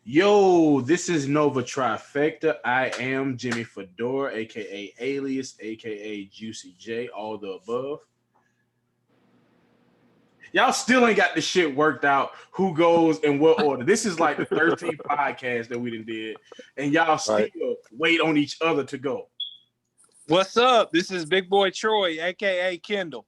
Yo, this is Nova Trifecta. I am Jimmy Fedora, aka Alias, aka Juicy J, all the above. Y'all still ain't got the shit worked out who goes in what order. This is like the 13th podcast that we done did, and y'all still Right. wait on each other to go. What's up? This is Big Boy Troy, aka Kendall.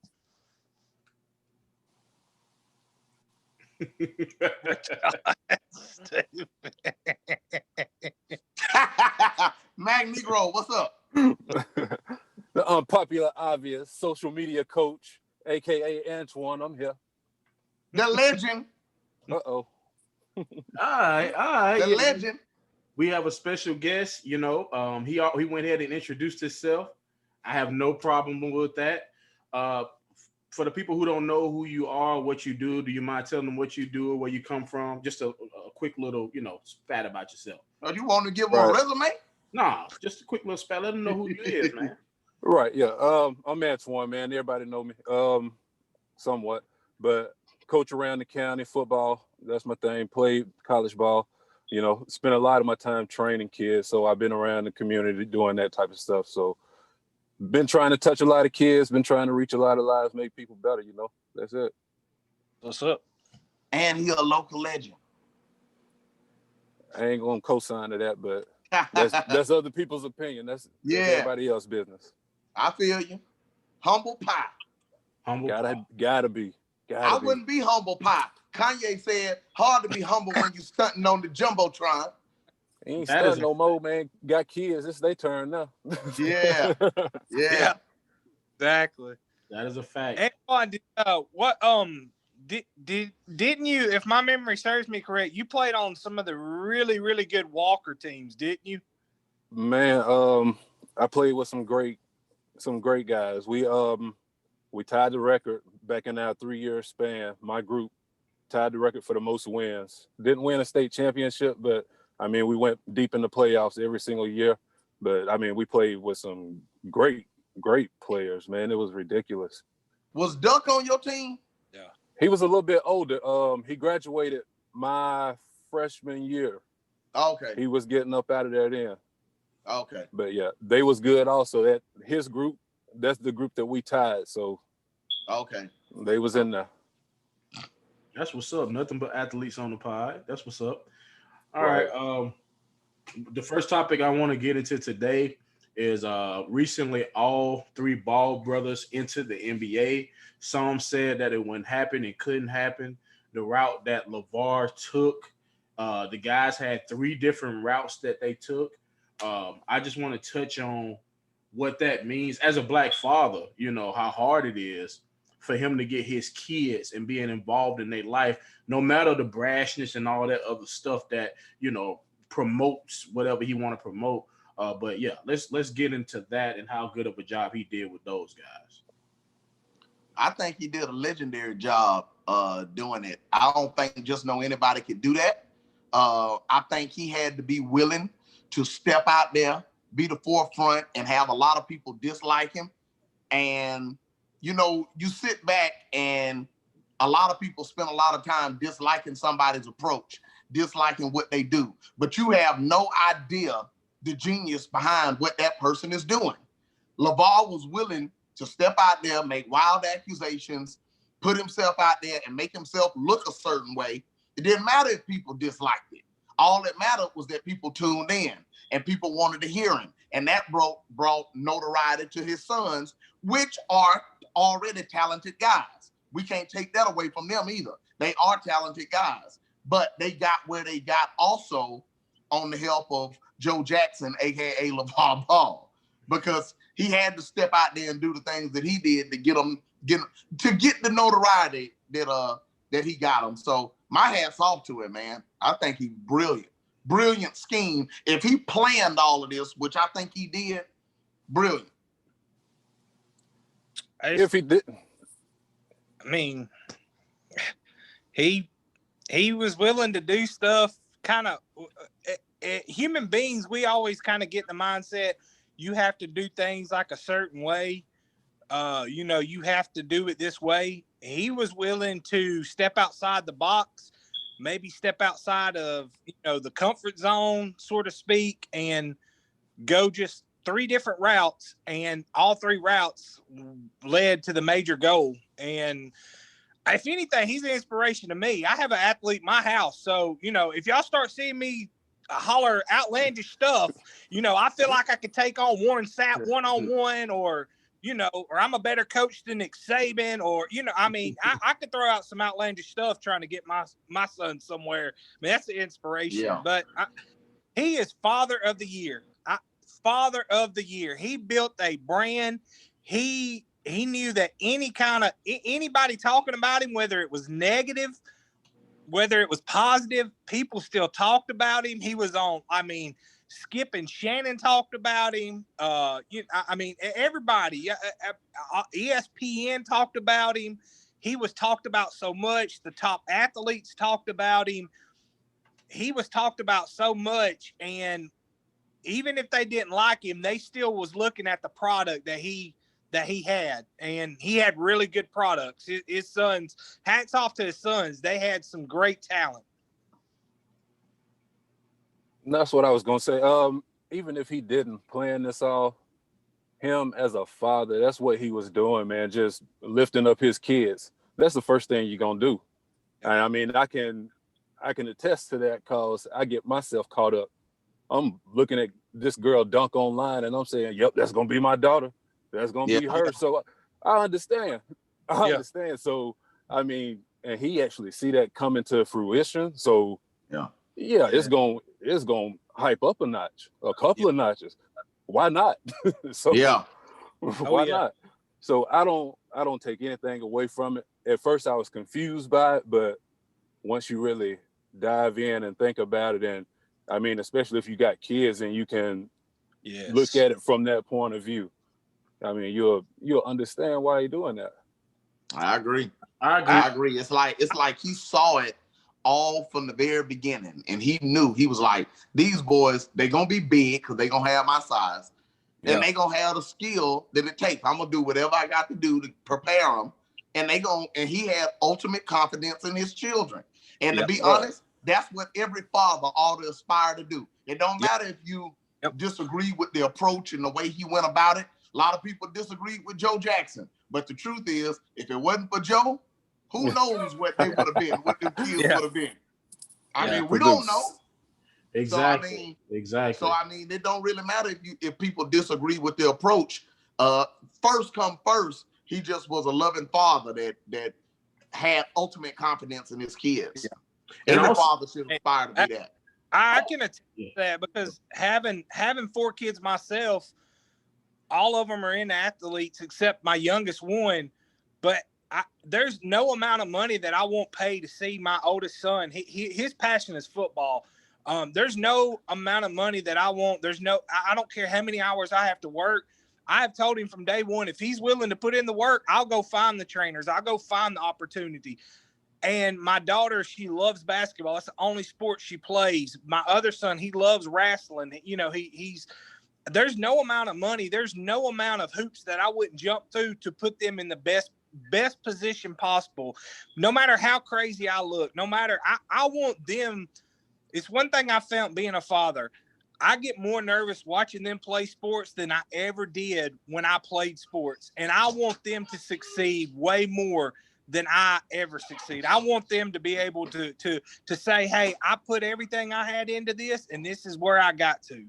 Mag Negro, what's up? The unpopular, obvious social media coach, aka Antwon. I'm here. The legend, Uh-oh. All right. the yeah. legend. We have a special guest. He went ahead and introduced himself. I have no problem with that. For the people who don't know who you are, what you do you mind telling them what you do or where you come from? Just a quick little, spat about yourself. Oh, you want to give him a resume? Nah, just a quick little spat. Let them know who you is, man. Right, yeah. I'm Antwon, man. Everybody know me. Somewhat. But coach around the county, football, that's my thing. Played college ball. Spent a lot of my time training kids. So I've been around the community doing that type of stuff. So been trying to touch a lot of kids, been trying to reach a lot of lives, make people better, That's it. What's up? And he a local legend. I ain't gonna co-sign to that, but that's other people's opinion. That's everybody else's business. I feel you. Humble pie. Gotta be. I wouldn't be humble pie. Kanye said, hard to be humble when you stunting on the Jumbotron. He ain't stunting no more, man. Got kids. It's their turn now. Yeah. Exactly. That is a fact. Didn't you, if my memory serves me correct, you played on some of the really, really good Walker teams, didn't you? Man, I played with some great guys. We tied the record back in our 3-year span. My group tied the record for the most wins. Didn't win a state championship, but we went deep in the playoffs every single year. But we played with some great players, man. It was ridiculous. Was Duck on your team? Yeah. He was a little bit older. He graduated my freshman year. Okay. He was getting up out of there then. Okay. But yeah, they was good also. That his group, that's the group that we tied. So okay. They was in there. That's what's up. Nothing but athletes on the pod. That's what's up. All Right. right. The first topic I want to get into today is recently all three Ball brothers entered the NBA. Some said that it wouldn't happen. It couldn't happen. The route that Lavar took, the guys had 3 different routes that they took. I just want to touch on what that means as a black father, how hard it is for him to get his kids and being involved in their life, no matter the brashness and all that other stuff that, promotes whatever he want to promote. But yeah, let's get into that and how good of a job he did with those guys. I think he did a legendary job doing it. I don't think just anybody could do that. I think he had to be willing to step out there, be the forefront, and have a lot of people dislike him. And, you sit back and a lot of people spend a lot of time disliking somebody's approach, disliking what they do. But you have no idea the genius behind what that person is doing. Lavar was willing to step out there, make wild accusations, put himself out there and make himself look a certain way. It didn't matter if people disliked it. All that mattered was that people tuned in and people wanted to hear him. And that brought notoriety to his sons, which are already talented guys. We can't take that away from them either. They are talented guys, but they got where they got also on the help of Joe Jackson, aka LaVar Ball, because he had to step out there and do the things that he did to get the notoriety that he got him. So my hat's off to him, man. I think he's brilliant scheme. If he planned all of this, which I think he did, brilliant. If he didn't, he was willing to do stuff. Kind of human beings, we always kind of get the mindset you have to do things like a certain way. You have to do it this way. He was willing to step outside the box, maybe step outside of, the comfort zone, so to speak, and go just 3 different routes, and all 3 routes led to the major goal. And if anything, he's an inspiration to me. I have an athlete in my house. So, if y'all start seeing me holler outlandish stuff, I feel like I could take on Warren Sapp one-on-one, or I'm a better coach than Nick Saban, or, I could throw out some outlandish stuff trying to get my son somewhere. I mean, that's the inspiration. Yeah. But he is father of the year. Father of the year. He built a brand. He knew that anybody talking about him, whether it was negative, whether it was positive, people still talked about him. He was on, Skip and Shannon talked about him. Everybody, ESPN talked about him. He was talked about so much. The top athletes talked about him. He was talked about so much, and even if they didn't like him, they still was looking at the product that he had, and he had really good products. His sons, hats off to his sons. They had some great talent. And that's what I was gonna say. Even if he didn't plan this all, him as a father, that's what he was doing, man. Just lifting up his kids. That's the first thing you're gonna do. And I can attest to that, because I get myself caught up. I'm looking at this girl dunk online, and I'm saying, yep, that's going to be my daughter. That's going to be her. So I understand. I understand. So, and he actually see that coming to fruition. So, it's going to hype up a notch, a couple of notches. Why not? So, why not? So I don't take anything away from it. At first I was confused by it, but once you really dive in and think about it, and especially if you got kids and you can look at it from that point of view, you'll understand why you're doing that. I agree. It's like he saw it all from the very beginning, and he knew. He was like, these boys, they're gonna be big because they're gonna have my size, and they gonna have the skill that it takes. I'm gonna do whatever I got to do to prepare them, and he had ultimate confidence in his children. And to be honest, that's what every father ought to aspire to do. It don't matter if you disagree with the approach and the way he went about it. A lot of people disagreed with Joe Jackson, but the truth is, if it wasn't for Joe, who knows what they would have been, what the kids would have been. We don't know. Exactly. So it don't really matter if people disagree with the approach. First come first, he just was a loving father that had ultimate confidence in his kids. Every father should aspire to be that. I can attest to that, because having 4 kids myself, all of them are into athletes except my youngest one. But there's no amount of money that I won't pay to see my oldest son. His passion is football. There's no amount of money that I won't. I don't care how many hours I have to work. I have told him from day one, if he's willing to put in the work, I'll go find the trainers. I'll go find the opportunity. And my daughter, she loves basketball. That's the only sport she plays. My other son, he loves wrestling. There's no amount of money. There's no amount of hoops that I wouldn't jump through to put them in the best position possible. No matter how crazy I look, no matter, I want them. It's one thing I found being a father. I get more nervous watching them play sports than I ever did when I played sports. And I want them to succeed way more than I ever succeed. I want them to be able to say, hey, I put everything I had into this, and this is where I got to,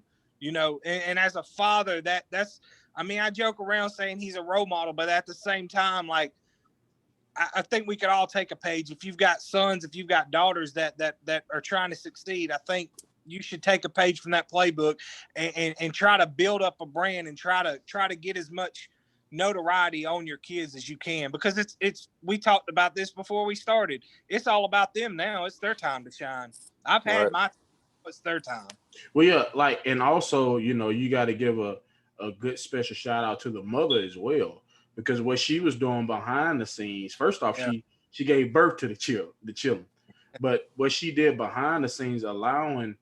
and as a father, that's, I joke around saying he's a role model, but at the same time, like, I think we could all take a page. If you've got sons, if you've got daughters that are trying to succeed, I think you should take a page from that playbook and try to build up a brand and try to get as much notoriety on your kids as you can, because it's we talked about this before we started. It's all about them now. It's their time to shine. I've had my time. It's their time. Well, and also, you got to give a good special shout out to the mother as well, because what she was doing behind the scenes, first off, she gave birth to the children, but what she did behind the scenes, allowing,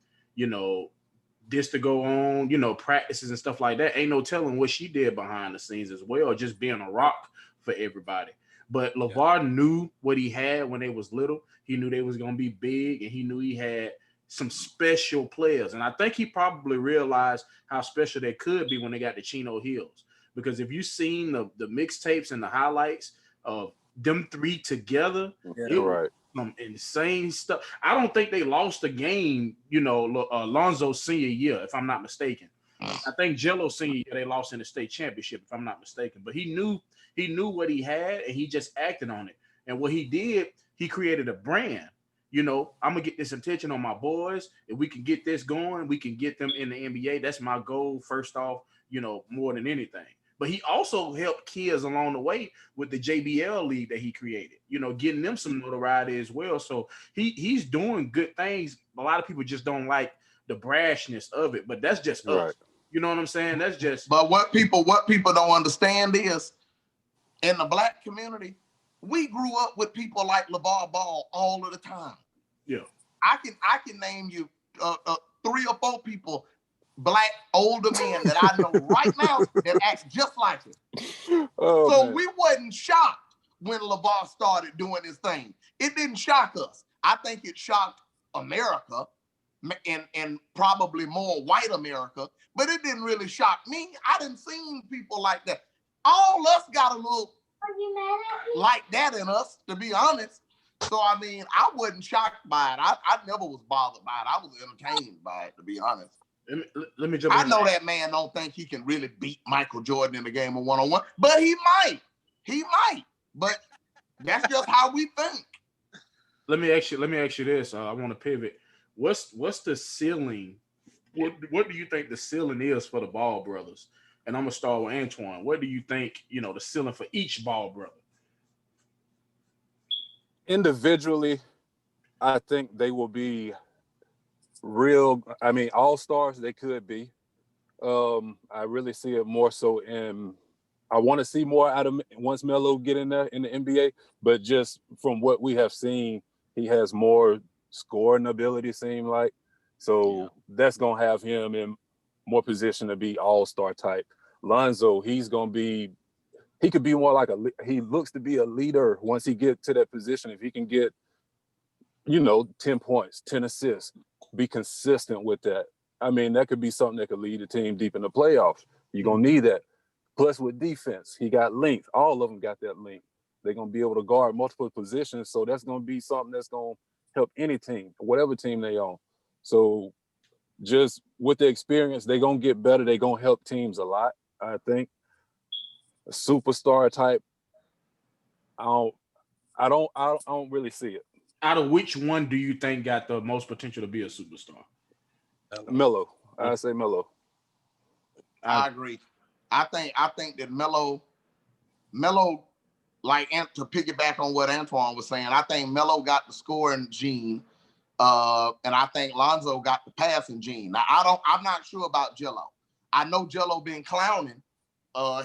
this to go on, practices and stuff like that. Ain't no telling what she did behind the scenes as well, just being a rock for everybody. But Lavar knew what he had when they was little. He knew they was gonna be big, and he knew he had some special players. And I think he probably realized how special they could be when they got the Chino Hills. Because if you seen the mixtapes and the highlights of them three together, it was some insane stuff. I don't think they lost a game, Lonzo's senior year, if I'm not mistaken. I think Jello's senior year they lost in the state championship, if I'm not mistaken. But he knew what he had, and he just acted on it. And what he did, he created a brand. I'm gonna get this attention on my boys. If we can get this going, we can get them in the NBA. That's my goal, first off, more than anything. But he also helped kids along the way with the JBL league that he created, getting them some notoriety as well. So he's doing good things. A lot of people just don't like the brashness of it, but that's just us. You know what I'm saying? That's just. But what people don't understand is, in the black community, we grew up with people like LeVar Ball all of the time. Yeah, I can name you 3 or 4 people, black older men that I know right now that act just like him. So we wasn't shocked when LeVar started doing his thing. It didn't shock us. I think it shocked America and probably more white America, but it didn't really shock me. I didn't see people like that. All us got a little like that in us, to be honest. So, I mean, I wasn't shocked by it. I never was bothered by it. I was entertained by it, to be honest. Let me jump in. I know that man don't think he can really beat Michael Jordan in the game of one-on-one, but he might. He might. But that's just how we think. Let me ask you this. I want to pivot. What's the ceiling? What do you think the ceiling is for the Ball brothers? And I'm gonna start with Antwon. What do you think, the ceiling for each Ball brother? Individually, I think they will be real. I mean, all-stars they could be. I really see it more so in. I want to see more out of once Melo get in there in the NBA, but just from what we have seen, he has more scoring ability. Seem like, so that's gonna have him in more position to be all-star type. Lonzo, he could be more like he looks to be a leader once he get to that position. If he can get, 10 points, 10 assists, be consistent with that. I mean, that could be something that could lead a team deep in the playoffs. You're going to need that. Plus with defense, he got length. All of them got that length. They're going to be able to guard multiple positions. So that's going to be something that's going to help any team, whatever team they on. So just with the experience, they're going to get better. They're going to help teams a lot, I think. A superstar type, I don't really see it. Out of which one do you think got the most potential to be a superstar? Melo. I say Melo. I agree. I think that Melo, like, to piggyback on what Antwon was saying, I think Melo got the scoring gene, and I think Lonzo got the passing gene. Now I'm not sure about Jello. I know Jello been clowning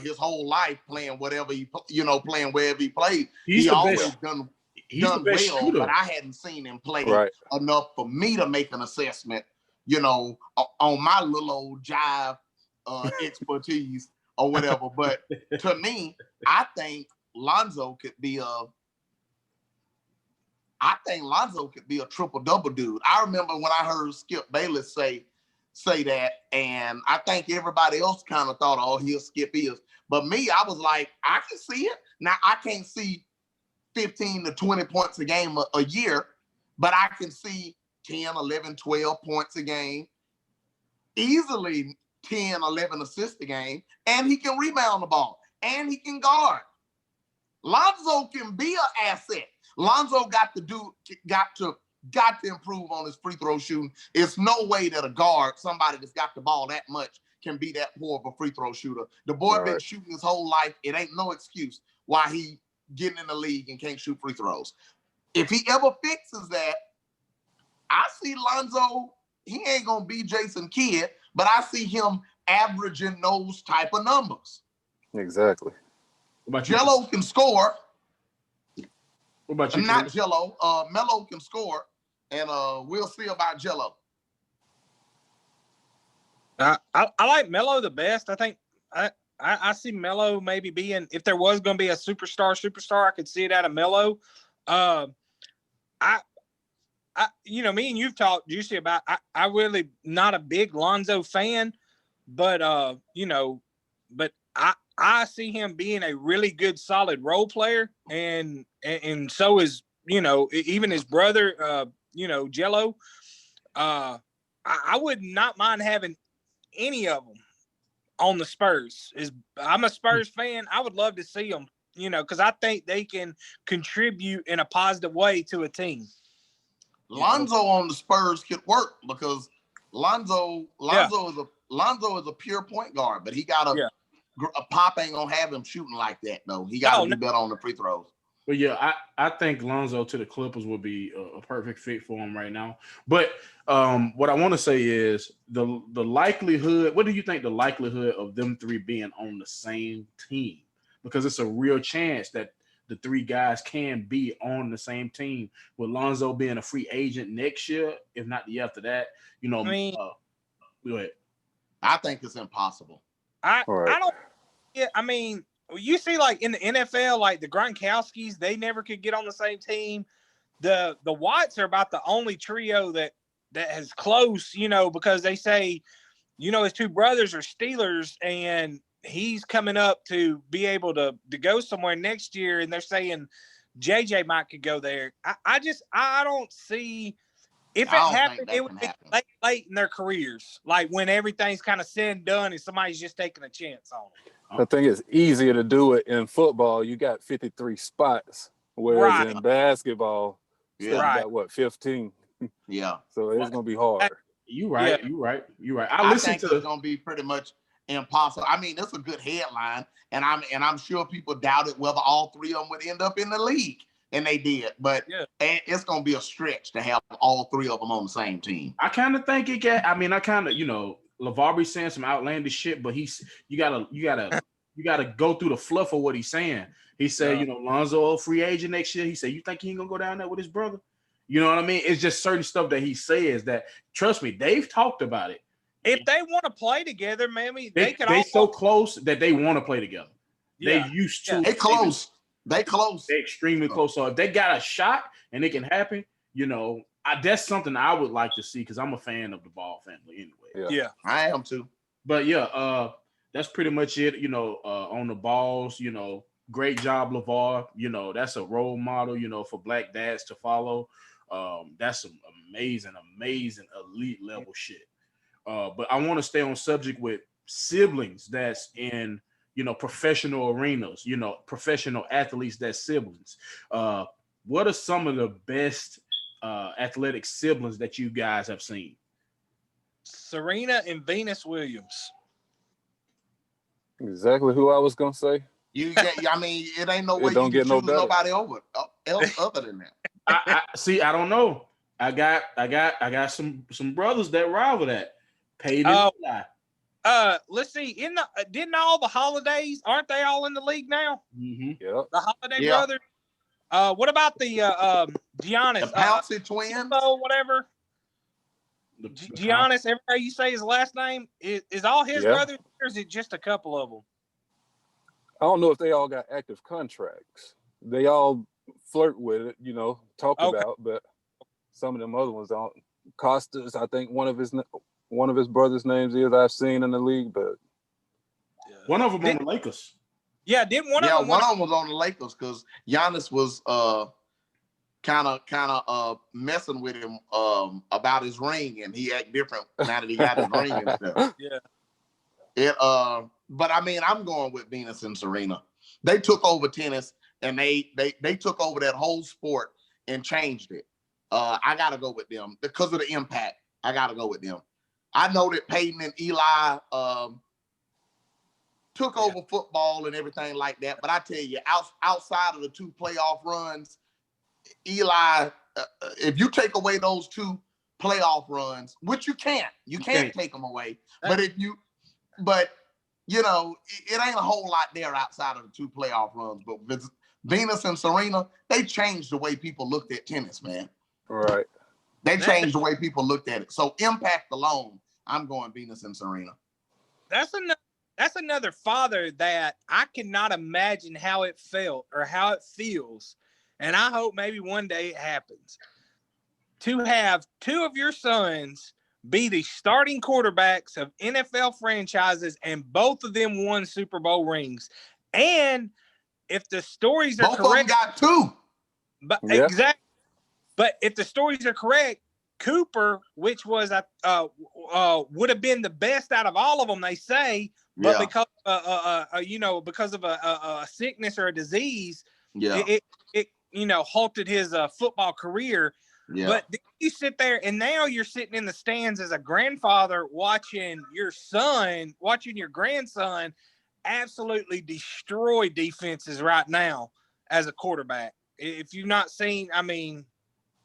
his whole life, playing whatever playing wherever he played. He always done well, shooter. But I hadn't seen him play enough for me to make an assessment, on my little old jive expertise or whatever. But to me, I think Lonzo could be a triple-double dude. I remember when I heard Skip Bayless say that, and I think everybody else kind of thought, oh, he'll Skip is. But me, I was like, I can see it. Now, I can't see 15 to 20 points a game a year, but I can see 10, 11, 12 points a game, easily 10, 11 assists a game, and he can rebound the ball, and he can guard. Lonzo can be an asset. Lonzo got to improve on his free throw shooting. It's no way that a guard, somebody that's got the ball that much, can be that poor of a free throw shooter. The boy been shooting his whole life. It ain't no excuse why he getting in the league and can't shoot free throws. If he ever fixes that, I see Lonzo, he ain't gonna be Jason Kidd, but I see him averaging those type of numbers. Exactly. Jello can score. What about you? Not Jello. Melo can score, and we'll see about Jello. I like Melo the best. I think I see Melo maybe being, if there was going to be a superstar, I could see it out of Melo. Me and you've talked, Juicy, about I really not a big Lonzo fan, but but I see him being a really good, solid role player, and so is even his brother, Jello. I would not mind having any of them on the Spurs. I'm a Spurs fan. I would love to see them, because I think they can contribute in a positive way to a team. Lonzo on the Spurs could work because Lonzo is a pure point guard, but he got a Pop ain't gonna have him shooting like that though. He got to do better on the free throws. But yeah, I think Lonzo to the Clippers would be a perfect fit for him right now. But what I want to say is the likelihood. What do you think the likelihood of them three being on the same team? Because it's a real chance that the three guys can be on the same team, with Lonzo being a free agent next year, if not the year after that. Go ahead. I think it's impossible. I don't. Yeah, I mean, you see, like in the NFL, like the Gronkowskis, they never could get on the same team. The Whites are about the only trio that is close, because they say, his two brothers are Steelers, and he's coming up to be able to go somewhere next year, and they're saying JJ might could go there. I don't see if it happened, it would be late in their careers, like when everything's kind of said and done, and somebody's just taking a chance on it. I think it's easier to do it in football. You got 53 spots, whereas in basketball, you got 15. Yeah. So it's gonna be hard. You're right. I think it's gonna be pretty much impossible. I mean, it's a good headline, and I'm sure people doubted whether all three of them would end up in the league, and they did. But it's gonna be a stretch to have all three of them on the same team. I kind of think it can. I mean, Lavar be saying some outlandish shit, but you gotta go through the fluff of what he's saying. He said, Lonzo a free agent next year. He said, you think he ain't gonna go down there with his brother? You know what I mean? It's just certain stuff that he says that, trust me, they've talked about it. If they want to play together, maybe they so close that they want to play together. Yeah. They used to. They close. They're extremely close. So if they got a shot and it can happen, that's something I would like to see, because I'm a fan of the Ball family anyway. Yeah, I am too. But that's pretty much it. On the balls, great job, Lavar. That's a role model, for black dads to follow. That's some amazing elite level shit. But I want to stay on subject with siblings that's in, professional arenas, professional athletes that's siblings. What are some of the best athletic siblings that you guys have seen? Serena and Venus Williams. Exactly who I was gonna say. It ain't no way you can choose nobody over else other than that. I don't know. I got some brothers that rival that. Peyton. Let's see. Didn't all the Holidays, aren't they all in the league now? Mm-hmm. Yeah. The Holiday brothers. What about the Giannis? The Pouncey twins? Whatever. Giannis, every time you say his last name, is all his brothers, or is it just a couple of them? I don't know if they all got active contracts. They all flirt with it, talk about, but some of them other ones don't. Costas, I think one of his brothers' names I've seen in the league, but one of them on the Lakers. Yeah, didn't one of them? One of them was on the Lakers because Giannis was kind of messing with him about his ring, and he act different now that he got his ring and stuff. Yeah. But I mean, I'm going with Venus and Serena. They took over tennis, and they took over that whole sport and changed it. I gotta go with them because of the impact. I gotta go with them. I know that Peyton and Eli took over football and everything like that, but I tell you, outside of the two playoff runs, Eli, if you take away those two playoff runs, which you can't take them away, but it ain't a whole lot there outside of the two playoff runs. But Venus and Serena, they changed the way people looked at tennis, man. Right. They changed the way people looked at it. So impact alone, I'm going Venus and Serena. That's enough. that's another father that I cannot imagine how it felt or how it feels. And I hope maybe one day it happens to have two of your sons be the starting quarterbacks of NFL franchises and both of them won Super Bowl rings. And if the stories are Both correct, of them got two. but Yep. exactly. But if the stories are correct, Cooper, which was would have been the best out of all of them, they say, but because because of a sickness or a disease, it halted his football career. Yeah. But then you sit there, and now you're sitting in the stands as a grandfather watching your grandson absolutely destroy defenses right now as a quarterback. If you've not seen, I mean,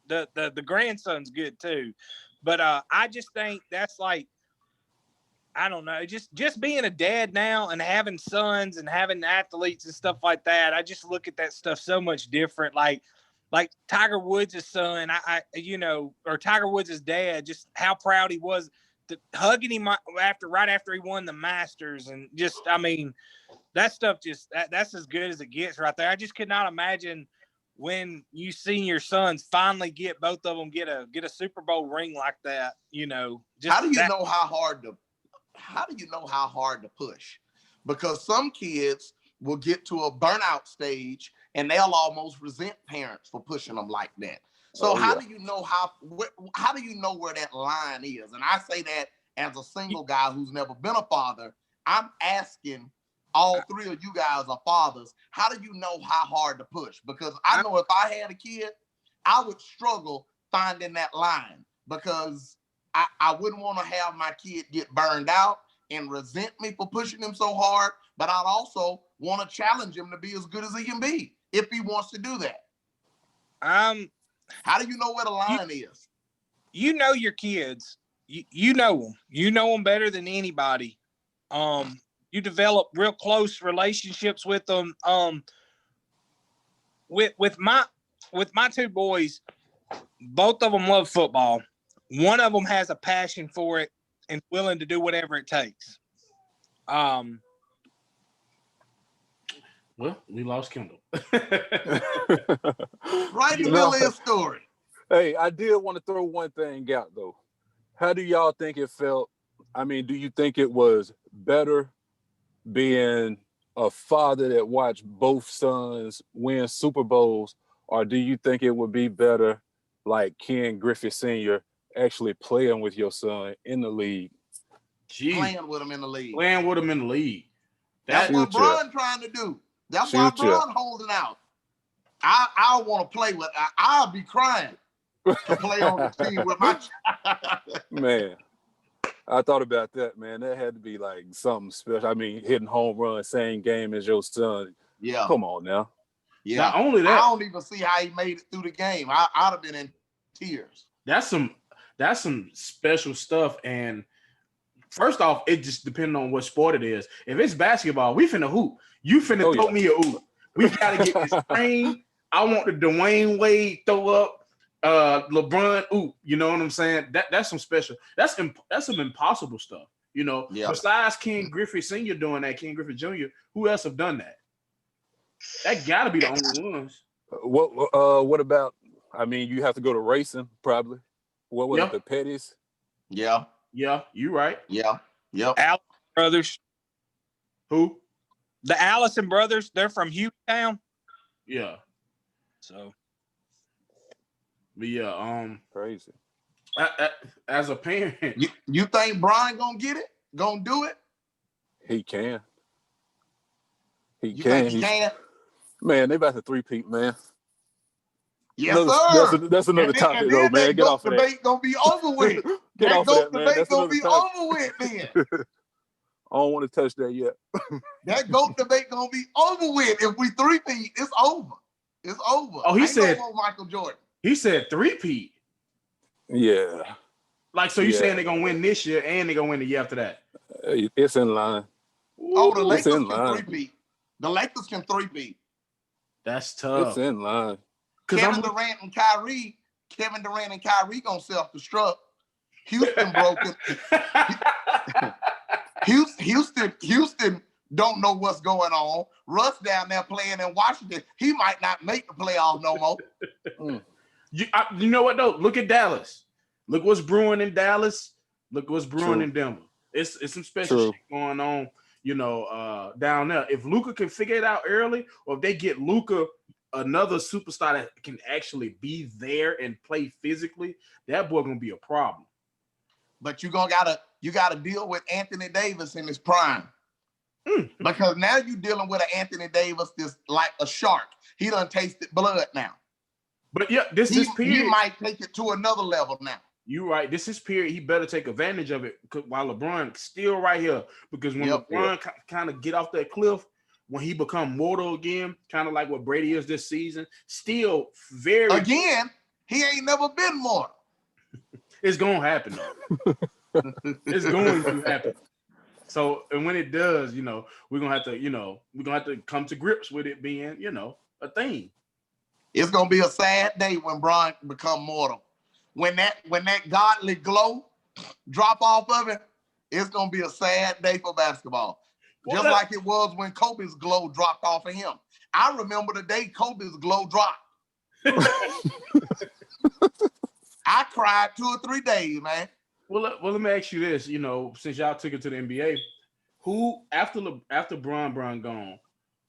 the grandson's good too, but I just think that's like, I don't know, just being a dad now and having sons and having athletes and stuff like that. I just look at that stuff so much different. Like Tiger Woods' son, or Tiger Woods' dad, just how proud he was hugging him right after he won the Masters. And just, I mean, that stuff that's as good as it gets right there. I just could not imagine when you see your sons finally get both of them get a Super Bowl ring like that. How do you know how hard to push? Because some kids will get to a burnout stage and they'll almost resent parents for pushing them like that. So how do you know where that line is? And I say that as a single guy who's never been a father. I'm asking, all three of you guys are fathers. How do you know how hard to push? Because I know if I had a kid, I would struggle finding that line, because I wouldn't want to have my kid get burned out and resent me for pushing him so hard, but I'd also want to challenge him to be as good as he can be if he wants to do that. How do you know where the line is? You know your kids. You know them. You know them better than anybody. You develop real close relationships with them. With my two boys, both of them love football. One of them has a passion for it and willing to do whatever it takes. Well, we lost Kendall. Right in the middle of his story. Hey, I did want to throw one thing out, though. How do y'all think it felt? I mean, do you think it was better being a father that watched both sons win Super Bowls, or do you think it would be better, like Ken Griffey Sr., actually playing with your son in the league? Playing with him in the league. That's what Bron trying to do. That's why Bron holding out. I want to play with. I'll be crying to play on the team with my man. I thought about that, man. That had to be like something special. I mean, hitting home run, same game as your son. Yeah. Come on now. Yeah. Not only that, I don't even see how he made it through the game. I'd have been in tears. That's some special stuff. And first off, it just depends on what sport it is. If it's basketball, we finna hoop. You finna throw me a hoop. We gotta get this train. I want the Dwayne Wade throw up. LeBron, you know what I'm saying? That's some special. That's some impossible stuff. Besides Ken Griffey Sr. doing that, Ken Griffey Jr., who else have done that? That gotta be the only ones. What about? I mean, you have to go to racing, probably. What was it, the Petties? Yeah. Yeah, you right. Yeah. Yep. Allison brothers. Who? The Allison brothers. They're from Hugstown. Yeah. So. But yeah, crazy. As a parent, you think Brian gonna get it? Gonna do it? He can. He can. He can. Man, they about to three-peat, man. Yes, sir. That's another topic, though, man. Get off of that. Debate gonna be over with. Get off of that, man. Debate gonna be over with, then. I don't want to touch that yet. That GOAT debate gonna be over with. If we three-peat, it's over. It's over. Oh, he said Michael Jordan. He said three-peat. Yeah. Like, so you saying they're going to win this year and they're going to win the year after that? It's in line. Oh, the Lakers can three-peat. The Lakers can three-peat. That's tough. It's in line. Kevin Durant and Kyrie going to self-destruct. Houston broke it. Houston don't know what's going on. Russ down there playing in Washington. He might not make the playoffs no more. You know what though? Look at Dallas. Look what's brewing in Dallas. Look what's brewing in Denver. It's some special shit going on, down there. If Luka can figure it out early, or if they get Luka another superstar that can actually be there and play physically, that boy gonna be a problem. But you gotta deal with Anthony Davis in his prime. Because now you're dealing with an Anthony Davis that's like a shark. He done tasted blood now. But yeah, this is period. He might take it to another level now. You're right. This is period. He better take advantage of it while LeBron still right here. Because when LeBron kind of get off that cliff, when he become mortal again, kind of like what Brady is this season, still very again. He ain't never been mortal. It's gonna happen though. It's going to happen. So, and when it does, we're gonna have to come to grips with it being, a thing. It's gonna be a sad day when Bron become mortal. When that godly glow drop off of it, it's gonna be a sad day for basketball. Just like it was when Kobe's glow dropped off of him. I remember the day Kobe's glow dropped. I cried 2 or 3 days, man. Well, let me ask you this. Since y'all took it to the NBA, who after Bron gone,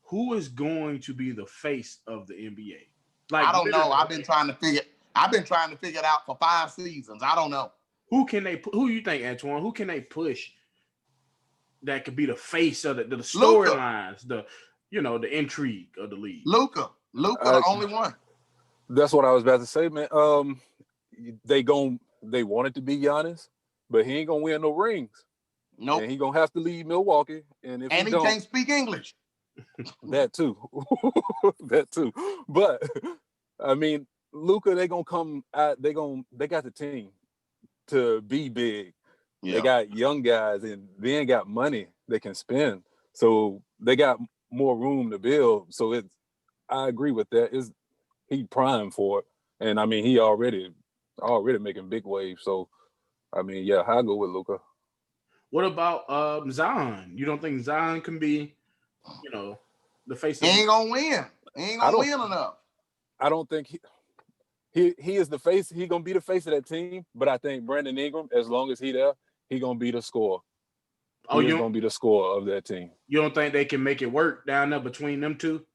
who is going to be the face of the NBA? Like, I don't know. I've been trying to figure it out for 5 seasons. I don't know. Who you think, Antwon? Who can they push that could be the face of the storylines, the intrigue of the league? Luka, the only one. That's what I was about to say, man. They want it to be Giannis, but he ain't gonna win no rings. Nope. And he gonna have to leave Milwaukee. And if he can't speak English. That too. That too. But I mean, Luka, they gonna come out, they got the team to be big. Yeah. They got young guys and they ain't got money they can spend. So they got more room to build. So I agree with that. He primed for it. And I mean, he already making big waves. So I mean, yeah, I'll go with Luka. What about Zion? You don't think Zion can be, the face? He ain't gonna win. He ain't gonna win enough. I don't think he is the face. He gonna be the face of that team. But I think Brandon Ingram, as long as he there, he gonna be the scorer. He's gonna be the scorer of that team. You don't think they can make it work down there between them two?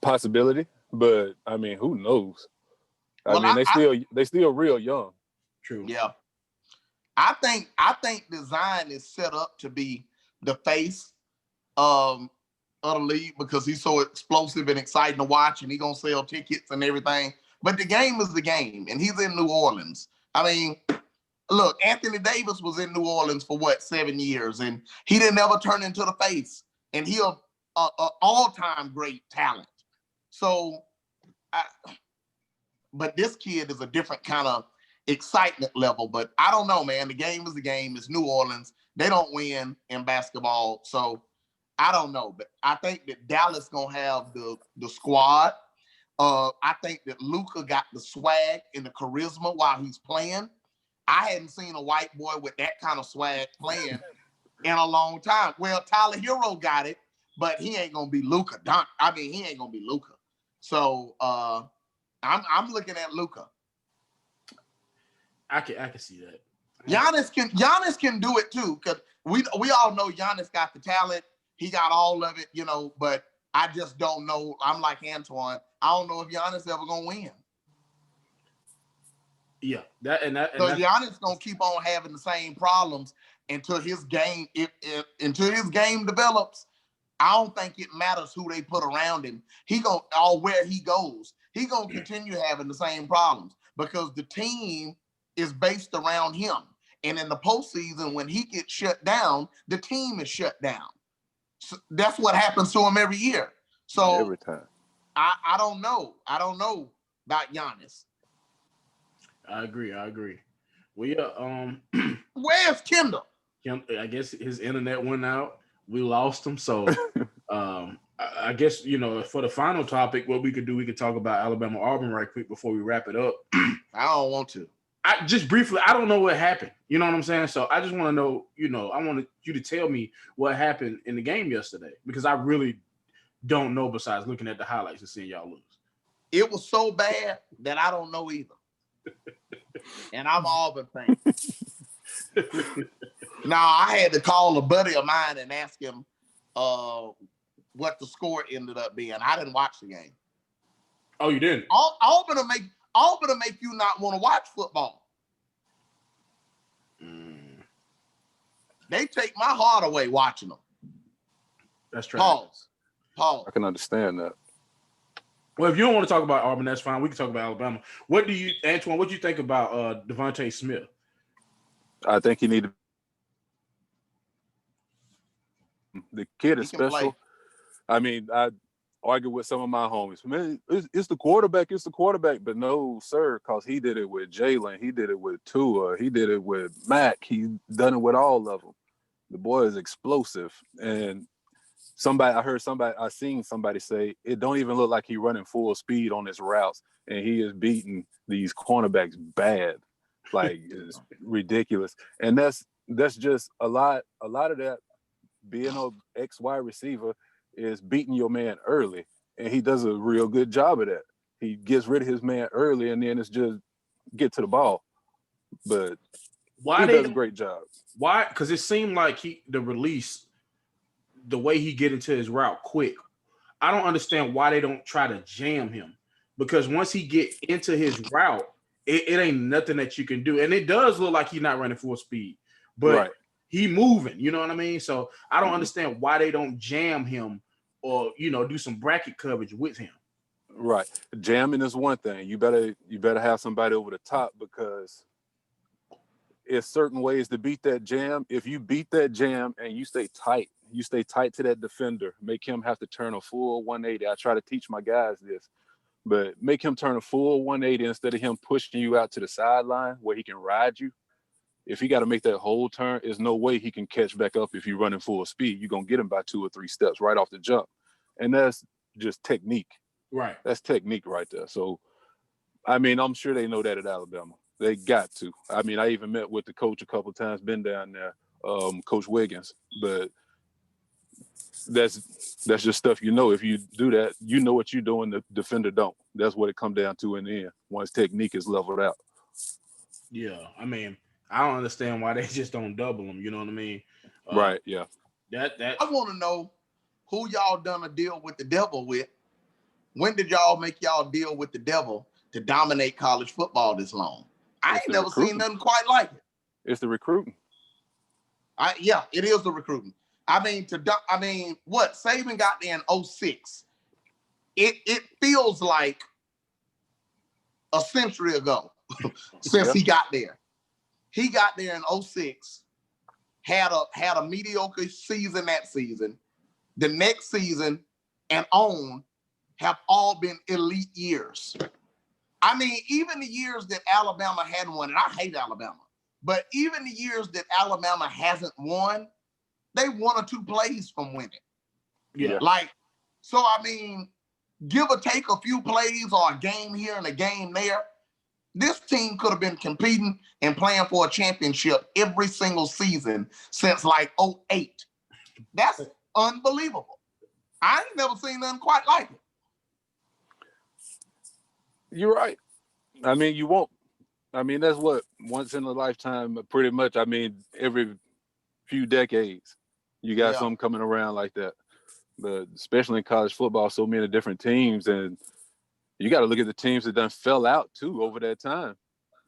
Possibility, but I mean, who knows? They still real young. True. Yeah. I think Zion is set up to be the face of the league because he's so explosive and exciting to watch, and he's gonna sell tickets and everything. But the game is the game, and he's in New Orleans. I mean, look, Anthony Davis was in New Orleans for 7 years, and he didn't ever turn into the face, and he's a all-time great talent. So, but this kid is a different kind of excitement level. But I don't know, man. The game is the game. It's New Orleans. They don't win in basketball, so I don't know. But I think that Dallas gonna have the squad. I think that Luka got the swag and the charisma while he's playing. I hadn't seen a white boy with that kind of swag playing in a long time. Well, Tyler Hero got it, but he ain't gonna be Luka. He ain't gonna be Luka. So I'm looking at Luka. I can see that. Giannis can do it too, because we all know Giannis got the talent. He got all of it, but I just don't know. I'm like Antwon. I don't know if Giannis ever gonna win. Yeah, so Giannis gonna keep on having the same problems until his game develops. I don't think it matters who they put around him. Or where he goes. He gonna continue having the same problems because the team is based around him. And in the postseason, when he gets shut down, the team is shut down. So that's what happens to him every year. So every time. I don't know. I don't know about Giannis. I agree. Well, yeah. Where's Kendall? I guess his internet went out. We lost him. So I guess, for the final topic, what we could do, we could talk about Alabama Auburn right quick before we wrap it up. I don't want to. I just briefly, I don't know what happened. You know what I'm saying? So I just want to know, I want you to tell me what happened in the game yesterday because I really don't know besides looking at the highlights and seeing y'all lose. It was so bad that I don't know either. And I'm Auburn fan. Now, I had to call a buddy of mine and ask him what the score ended up being. I didn't watch the game. Oh, you didn't? Auburn will make you not want to watch football. They take my heart away watching them. That's true. Pause. I can understand that. Well, if you don't want to talk about Auburn, that's fine. We can talk about Alabama. Antwon, what do you think about Devontae Smith? I think he needed. The kid is special. I mean, I argue with some of my homies. Man, it's the quarterback. It's the quarterback. But no, sir, because he did it with Jalen. He did it with Tua. He did it with Mac. He done it with all of them. The boy is explosive. And I seen somebody say, it don't even look like he running full speed on his routes. And he is beating these cornerbacks bad. Like, it's ridiculous. And that's just a lot of that being an ex-wide receiver is beating your man early, and he does a real good job of that. He gets rid of his man early, and then it's just get to the ball. But he does a great job. Why? Because it seemed like the release, the way he get into his route quick. I don't understand why they don't try to jam him, because once he get into his route, it ain't nothing that you can do, and it does look like he's not running full speed, but. Right. He moving, you know what I mean? So I don't understand why they don't jam him or, do some bracket coverage with him. Right. Jamming is one thing. You better have somebody over the top because it's certain ways to beat that jam. If you beat that jam and you stay tight to that defender, make him have to turn a full 180. I try to teach my guys this, but make him turn a full 180 instead of him pushing you out to the sideline where he can ride you. If he got to make that whole turn, there's no way he can catch back up if you're running full speed. You're going to get him by 2 or 3 steps right off the jump. And that's just technique. Right. That's technique right there. So, I mean, I'm sure they know that at Alabama. They got to. I mean, I even met with the coach a couple of times, been down there, Coach Wiggins. But that's just stuff if you do that, you know what you're doing, the defender don't. That's what it comes down to in the end, once technique is leveled out. Yeah, I mean, I don't understand why they just don't double them. You know what I mean? Right. Yeah. That I want to know who y'all done a deal with the devil with. When did y'all make y'all deal with the devil to dominate college football this long? I ain't never seen nothing quite like it. It's the recruiting. Yeah, it is the recruiting. I mean, what Saban got there in 2006. It feels like a century ago since he got there. He got there in 2006, had a mediocre season that season. The next season and on have all been elite years. I mean, even the years that Alabama hadn't won, and I hate Alabama, but even the years that Alabama hasn't won, they 1 or 2 plays from winning. Yeah. So I mean, give or take a few plays or a game here and a game there. This team could have been competing and playing for a championship every single season since 2008. That's unbelievable. I ain't never seen nothing quite like it. You're right. I mean, you won't. I mean, that's what once in a lifetime, pretty much. I mean, every few decades, you got something coming around like that. But especially in college football, so many different teams, and you got to look at the teams that done fell out too over that time.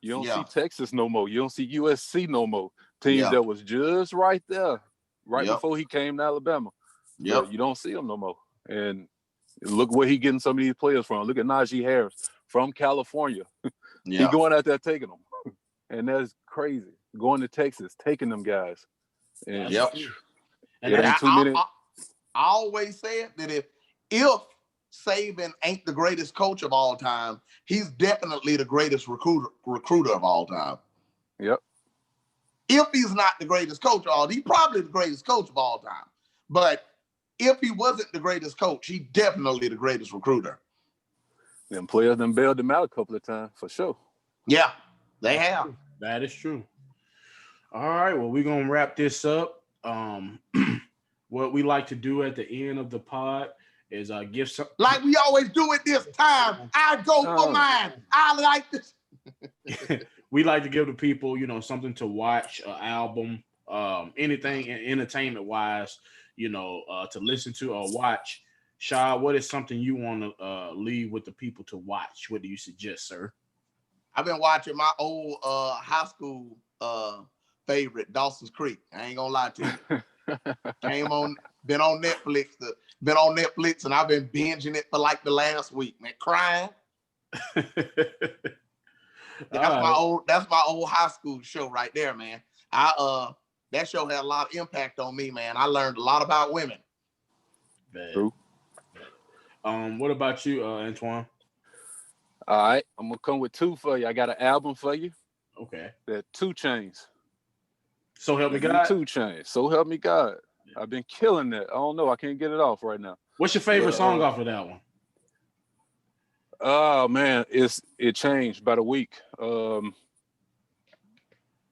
You don't see Texas no more. You don't see USC no more. Teams that was just right there, before he came to Alabama. Yeah, you don't see them no more. And look where he getting some of these players from. Look at Najee Harris from California. He going out there taking them, and that's crazy. Going to Texas, taking them guys. And I always said that if Saban ain't the greatest coach of all time, he's definitely the greatest recruiter of all time. Yep. If he's not the greatest coach of all, he's probably the greatest coach of all time. But if he wasn't the greatest coach, he's definitely the greatest recruiter. Them players done bailed him out a couple of times, for sure. Yeah. They have. That is true. All right, well, we're gonna wrap this up. What we like to do at the end of the pod is give some, like we always do it this time. I go for mine. I like this. We like to give the people, something to watch, an album, anything entertainment wise, to listen to or watch. Shaw, what is something you want to leave with the people to watch? What do you suggest, sir? I've been watching my old high school favorite, Dawson's Creek. I ain't gonna lie to you. Been on Netflix, and I've been binging it for like the last week, man. Crying. That's my old high school show right there, man. That show had a lot of impact on me, man. I learned a lot about women. True. What about you, Antwon? All right, I'm gonna come with two for you. I got an album for you. Okay. That 2 Chainz. So help me God. 2 Chainz. So help me God. I've been killing that. I don't know. I can't get it off right now. What's your favorite song off of that one? Oh man, it changed by the week.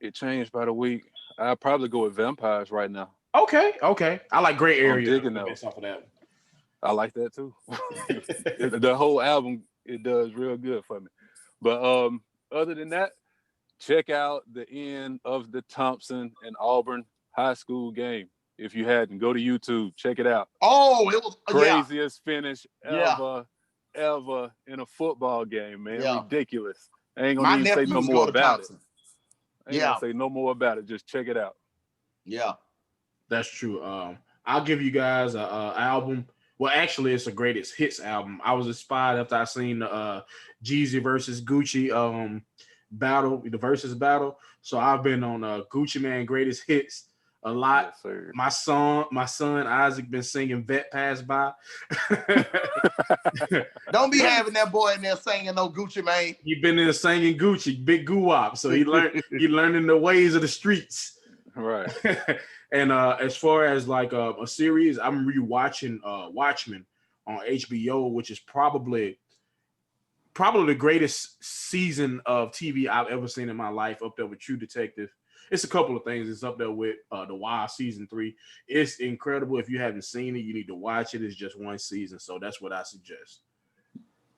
It changed by the week. I'll probably go with Vampires right now. Okay. I like Gray Area. I'm digging that off of that. I like that too. The whole album, it does real good for me. But other than that, check out the end of the Thompson and Auburn high school game. If you hadn't, go to YouTube, check it out. Oh, it was craziest finish ever in a football game, man. Yeah. Ridiculous. I ain't gonna even say no more about it. I ain't gonna say no more about it. Just check it out. Yeah, that's true. I'll give you guys a album. Well, actually, it's a greatest hits album. I was inspired after I seen the Jeezy versus Gucci battle, the versus battle. So I've been on Gucci Man greatest hits a lot. Yes, my son Isaac been singing Vet Pass By. Don't be having that boy in there singing no Gucci Mane. He been there singing Gucci, big goo-wop. So he learning the ways of the streets. Right. And as far as like a series, I'm rewatching Watchmen on HBO, which is probably the greatest season of TV I've ever seen in my life, up there with True Detective. It's a couple of things. It's up there with The Wire season 3. It's incredible. If you haven't seen it, you need to watch it. It's just one season, so that's what I suggest.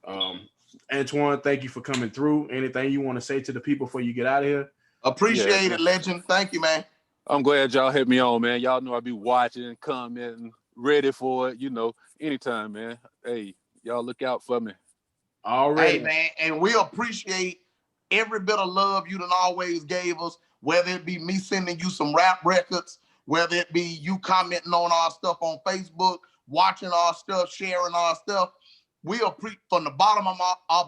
Antwon, thank you for coming through. Anything you want to say to the people before you get out of here? Appreciate it, legend. Thank you, man. I'm glad y'all had me on, man. Y'all know I be watching, commenting, ready for it. Anytime, man. Hey, y'all look out for me. All right, hey, man, and we appreciate every bit of love you done always gave us. Whether it be me sending you some rap records, whether it be you commenting on our stuff on Facebook, watching our stuff, sharing our stuff, from the bottom of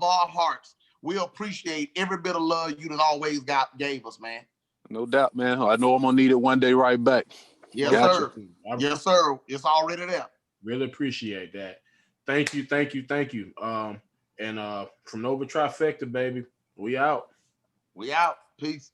our hearts, we appreciate every bit of love you done always gave us, man. No doubt, man. I know I'm gonna need it one day right back. Yes, sir. Yes, sir. It's already there. Really appreciate that. Thank you. And from Nova Trifecta, baby, we out. Peace.